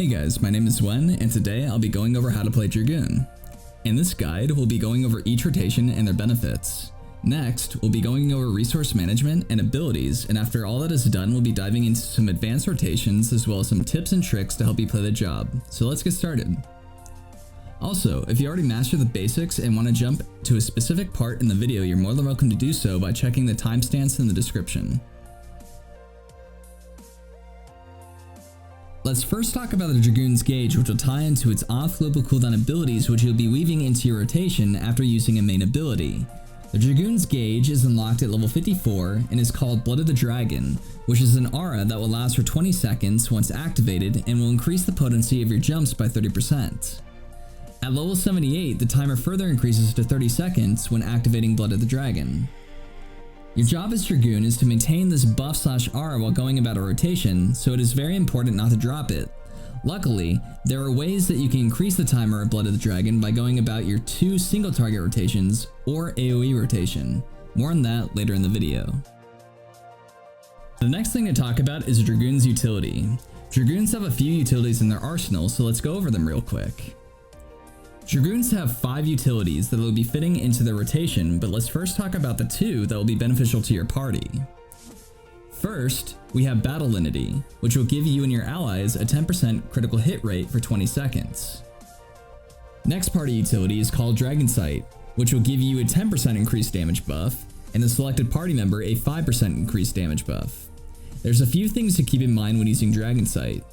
Hey guys, my name is Xuen, and today I'll be going over how to play Dragoon. In this guide, we'll be going over each rotation and their benefits. Next, we'll be going over resource management and abilities, and after all that is done, we'll be diving into some advanced rotations as well as some tips and tricks to help you play the job. So let's get started. Also, if you already mastered the basics and want to jump to a specific part in the video, you're more than welcome to do so by checking the timestamps in the description. Let's first talk about the Dragoon's gauge, which will tie into its off-global cooldown abilities, which you'll be weaving into your rotation after using a main ability. The Dragoon's gauge is unlocked at level 54 and is called Blood of the Dragon, which is an aura that will last for 20 seconds once activated and will increase the potency of your jumps by 30%. At level 78, the timer further increases to 30 seconds when activating Blood of the Dragon. Your job as Dragoon is to maintain this buff/aura while going about a rotation, so it is very important not to drop it. Luckily, there are ways that you can increase the timer of Blood of the Dragon by going about your 2 single target rotations or AoE rotation. More on that later in the video. The next thing to talk about is Dragoon's utility. Dragoons have a few utilities in their arsenal, so let's go over them real quick. Dragoons have 5 utilities that will be fitting into their rotation, but let's first talk about the 2 that will be beneficial to your party. First, we have Battlelinity, which will give you and your allies a 10% critical hit rate for 20 seconds. Next party utility is called Dragon Sight, which will give you a 10% increased damage buff, and the selected party member a 5% increased damage buff. There's a few things to keep in mind when using Dragon Sight.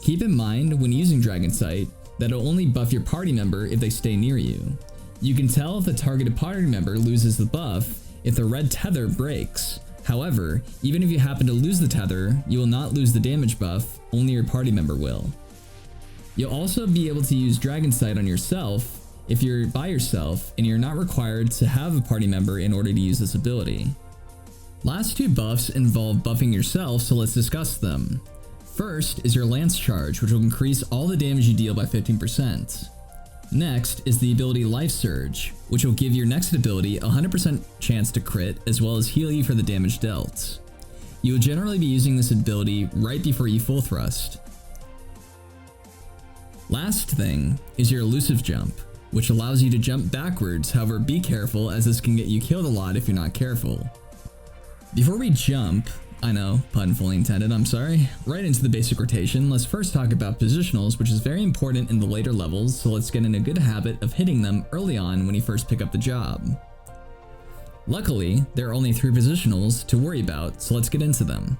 Keep in mind when using Dragon Sight that it'll only buff your party member if they stay near you. You can tell if the targeted party member loses the buff if the red tether breaks. However, even if you happen to lose the tether, you will not lose the damage buff, only your party member will. You'll also be able to use Dragon Sight on yourself if you're by yourself and you're not required to have a party member in order to use this ability. Last 2 buffs involve buffing yourself, so let's discuss them. First is your Lance Charge, which will increase all the damage you deal by 15%. Next is the ability Life Surge, which will give your next ability a 100% chance to crit as well as heal you for the damage dealt. You will generally be using this ability right before you full thrust. Last thing is your Elusive Jump, which allows you to jump backwards, however be careful as this can get you killed a lot if you're not careful. Before we jump, I know, pun fully intended, I'm sorry. Right into the basic rotation, let's first talk about Positionals, which is very important in the later levels, so let's get in a good habit of hitting them early on when you first pick up the job. Luckily, there are only 3 Positionals to worry about, so let's get into them.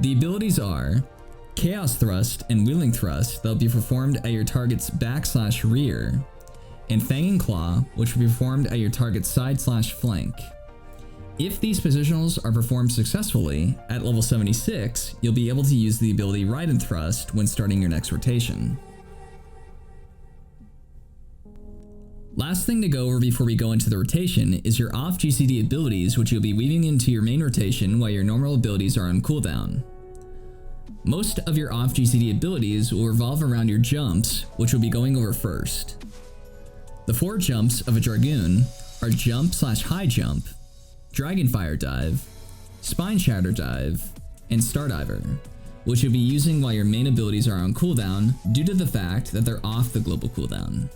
The abilities are Chaos Thrust and Wheeling Thrust that will be performed at your target's back/rear, and Fang and Claw, which will be performed at your target's side/flank. If these positionals are performed successfully, at level 76, you'll be able to use the ability Ride and Thrust when starting your next rotation. Last thing to go over before we go into the rotation is your off GCD abilities, which you'll be weaving into your main rotation while your normal abilities are on cooldown. Most of your off GCD abilities will revolve around your jumps, which we'll be going over first. The 4 jumps of a Dragoon are Jump/High Jump, Dragonfire Dive, Spine Shatter Dive, and Stardiver, which you'll be using while your main abilities are on cooldown due to the fact that they're off the global cooldown.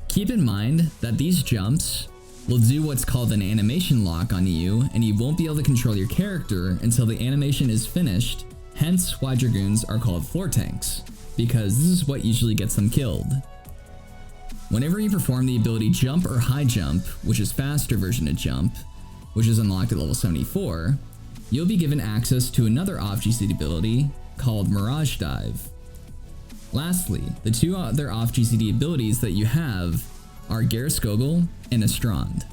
Keep in mind that these jumps will do what's called an animation lock on you, and you won't be able to control your character until the animation is finished, hence why Dragoons are called floor tanks, because this is what usually gets them killed. Whenever you perform the ability Jump or High Jump, which is faster version of Jump, which is unlocked at level 74, you'll be given access to another off GCD ability called Mirage Dive. Lastly, the 2 other off GCD abilities that you have are Gariskogel and Estrand.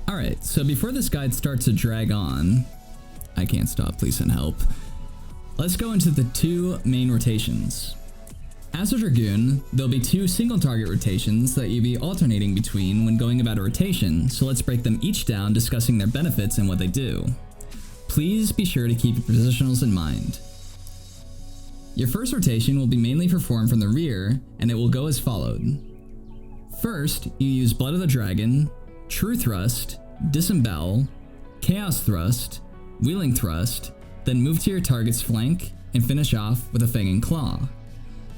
Alright, so before this guide starts to drag on, I can't stop, please send help. Let's go into the 2 main rotations. As a Dragoon, there'll be 2 single target rotations that you'll be alternating between when going about a rotation, so let's break them each down, discussing their benefits and what they do. Please be sure to keep your positionals in mind. Your first rotation will be mainly performed from the rear, and it will go as followed. First, you use Blood of the Dragon, True Thrust, Disembowel, Chaos Thrust, Wheeling Thrust, then move to your target's flank and finish off with a Fang and Claw.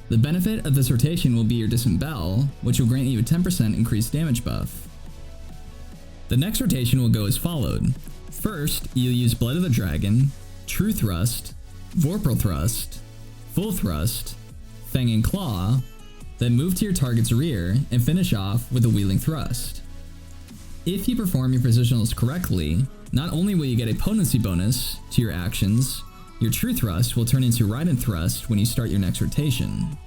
The benefit of this rotation will be your Disembowel, which will grant you a 10% increased damage buff. The next rotation will go as followed. First, you'll use Blood of the Dragon, True Thrust, Vorpal Thrust, Full Thrust, Fang and Claw, then move to your target's rear and finish off with a Wheeling Thrust. If you perform your positionals correctly, not only will you get a potency bonus to your actions, your True Thrust will turn into Ride and Thrust when you start your next rotation.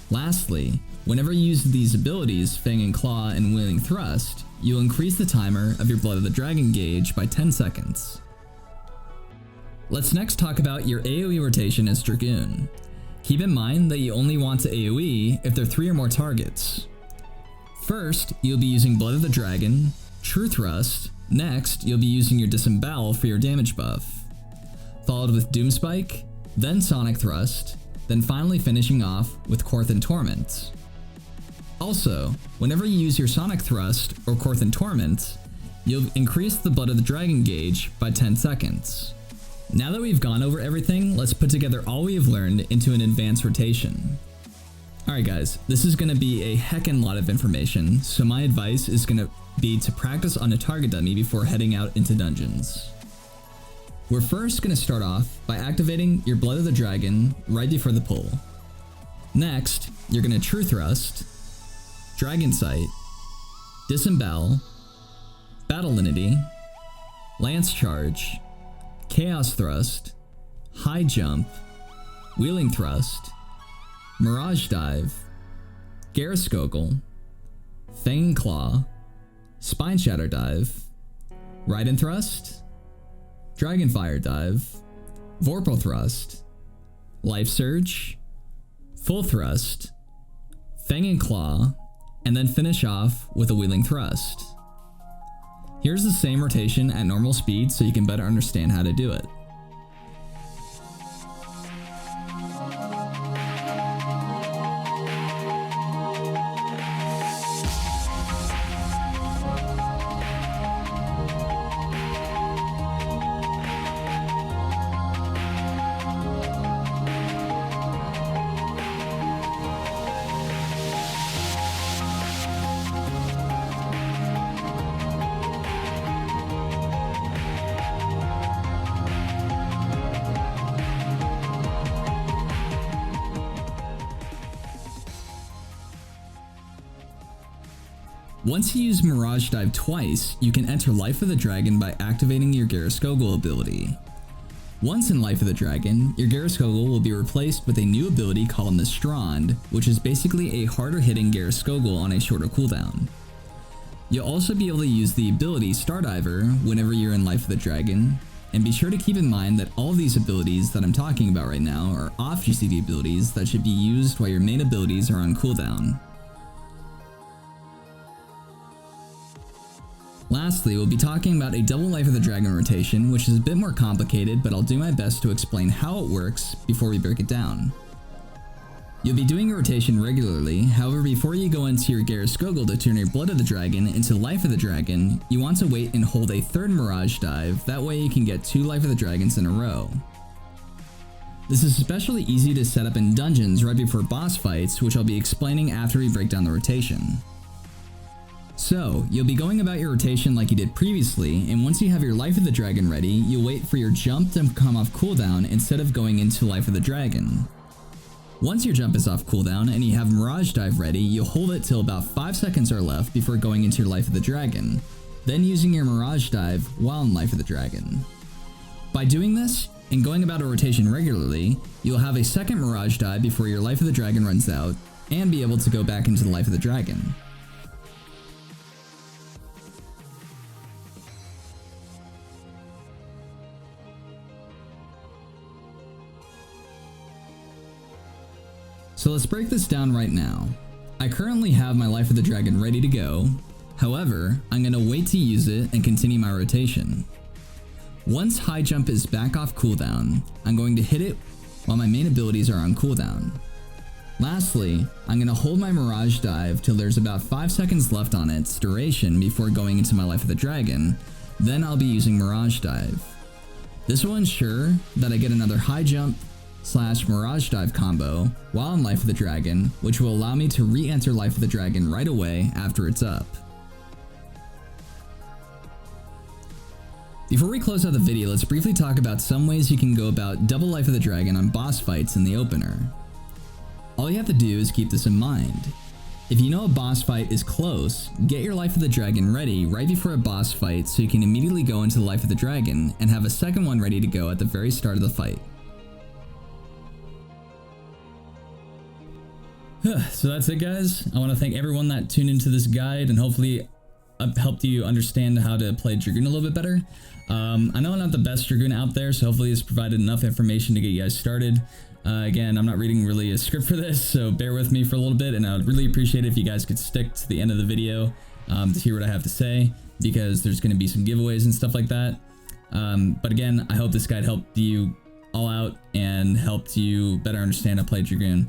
Lastly, whenever you use these abilities, Fang and Claw and Wheeling Thrust, you'll increase the timer of your Blood of the Dragon gauge by 10 seconds. Let's next talk about your AoE rotation as Dragoon. Keep in mind that you only want to AoE if there are 3 or more targets. First, you'll be using Blood of the Dragon, True Thrust, next you'll be using your Disembowel for your damage buff, followed with Doomspike, then Sonic Thrust, then finally finishing off with Korthan Torment. Also, whenever you use your Sonic Thrust or Korthan Torment, you'll increase the Blood of the Dragon gauge by 10 seconds. Now that we've gone over everything, let's put together all we have learned into an advanced rotation. Alright guys, this is going to be a heckin' lot of information, so my advice is going to be to practice on a target dummy before heading out into dungeons. We're first going to start off by activating your Blood of the Dragon right before the pull. Next, you're going to True Thrust, Dragon Sight, Disembowel, Battle Linity, Lance Charge, Chaos Thrust, High Jump, Wheeling Thrust, Mirage Dive, Gariskogel, Fang and Claw, Spine Shatter Dive, Ride and Thrust, Dragonfire Dive, Vorpal Thrust, Life Surge, Full Thrust, Fang and Claw, and then finish off with a Wheeling Thrust. Here's the same rotation at normal speed so you can better understand how to do it. Once you use Mirage Dive twice, you can enter Life of the Dragon by activating your Gariskogel ability. Once in Life of the Dragon, your Gariskogel will be replaced with a new ability called Nastrand, which is basically a harder hitting Gariskogel on a shorter cooldown. You'll also be able to use the ability Stardiver whenever you're in Life of the Dragon, and be sure to keep in mind that all of these abilities that I'm talking about right now are off GCD abilities that should be used while your main abilities are on cooldown. Lastly, we'll be talking about a double Life of the Dragon rotation, which is a bit more complicated, but I'll do my best to explain how it works before we break it down. You'll be doing a rotation regularly, however before you go into your Gariskogel to turn your Blood of the Dragon into Life of the Dragon, you want to wait and hold a third Mirage Dive, that way you can get 2 Life of the Dragons in a row. This is especially easy to set up in dungeons right before boss fights, which I'll be explaining after we break down the rotation. So, you'll be going about your rotation like you did previously, and once you have your Life of the Dragon ready, you'll wait for your jump to come off cooldown instead of going into Life of the Dragon. Once your jump is off cooldown and you have Mirage Dive ready, you'll hold it till about 5 seconds are left before going into your Life of the Dragon, then using your Mirage Dive while in Life of the Dragon. By doing this, and going about a rotation regularly, you'll have a second Mirage Dive before your Life of the Dragon runs out, and be able to go back into the Life of the Dragon. So let's break this down right now. I currently have my Life of the Dragon ready to go, however, I'm going to wait to use it and continue my rotation. Once High Jump is back off cooldown, I'm going to hit it while my main abilities are on cooldown. Lastly, I'm going to hold my Mirage Dive till there's about 5 seconds left on its duration before going into my Life of the Dragon, then I'll be using Mirage Dive. This will ensure that I get another high jump / mirage dive combo while in Life of the Dragon, which will allow me to re-enter Life of the Dragon right away after it's up. Before we close out the video, let's briefly talk about some ways you can go about double Life of the Dragon on boss fights in the opener. All you have to do is keep this in mind. If you know a boss fight is close, get your Life of the Dragon ready right before a boss fight so you can immediately go into the Life of the Dragon and have a second one ready to go at the very start of the fight. So that's it, guys. I want to thank everyone that tuned into this guide, and hopefully I've helped you understand how to play Dragoon a little bit better. I know I'm not the best Dragoon out there, so hopefully it's provided enough information to get you guys started. Again, I'm not reading really a script for this, so bear with me for a little bit, and I would really appreciate it if you guys could stick to the end of the video to hear what I have to say, because there's going to be some giveaways and stuff like that. But again, I hope this guide helped you all out and helped you better understand how to play Dragoon.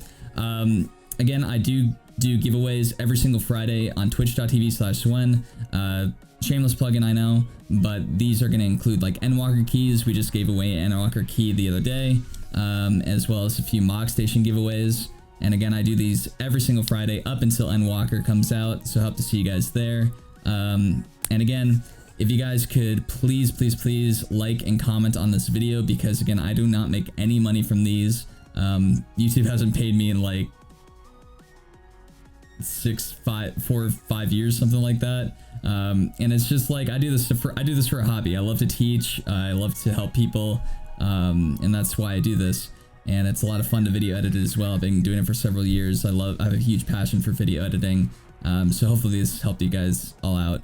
Again, I do giveaways every single Friday on twitch.tv/Xuen. Shameless plugin, I know, but these are going to include like Endwalker keys. We just gave away an Endwalker key the other day, as well as a few Mog Station giveaways. And again, I do these every single Friday up until Endwalker comes out, so hope to see you guys there. And again, if you guys could please like and comment on this video, because again, I do not make any money from these. YouTube hasn't paid me in like 4 or 5 years, something like that. And it's just like I do this for a hobby. I love to teach, I love to help people, and that's why I do this. And it's a lot of fun to video edit it as well. I've been doing it for several years. I have a huge passion for video editing, so hopefully this helped you guys all out.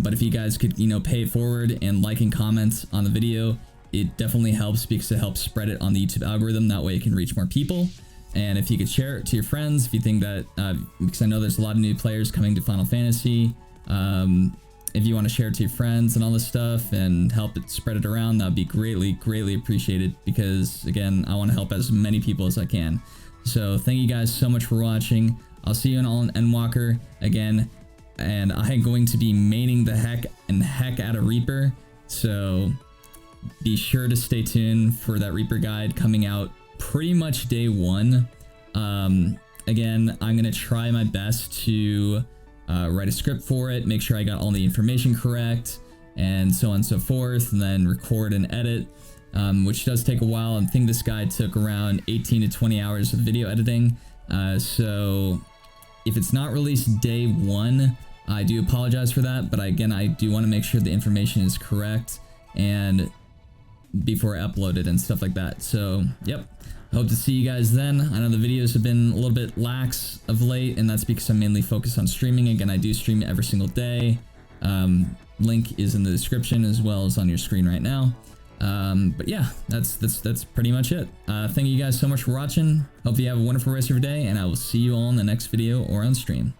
But if you guys could, you know, pay it forward and like and comment on the video, it definitely helps, because it helps spread it on the YouTube algorithm. That way it can reach more people. And if you could share it to your friends, if you think that, because I know there's a lot of new players coming to Final Fantasy, if you want to share it to your friends and all this stuff and help it spread it around, that would be greatly appreciated, because again, I want to help as many people as I can. So thank you guys so much for watching. I'll see you in Endwalker again, and I'm going to be maining the heck out of Reaper, so be sure to stay tuned for that Reaper guide coming out pretty much day one. Again, I'm gonna try my best to write a script for it, make sure I got all the information correct, and so on and so forth, and then record and edit, which does take a while. I think this guide took around 18 to 20 hours of video editing. So if it's not released day one, I do apologize for that, but again, I do want to make sure the information is correct and before I upload it and stuff like that. So yep, hope to see you guys then. I know the videos have been a little bit lax of late, and that's because I'm mainly focused on streaming. Again, I do stream every single day. Link is in the description as well as on your screen right now. But yeah, that's pretty much it. Thank you guys so much for watching. Hope you have a wonderful rest of your day, and I will see you all in the next video or on stream.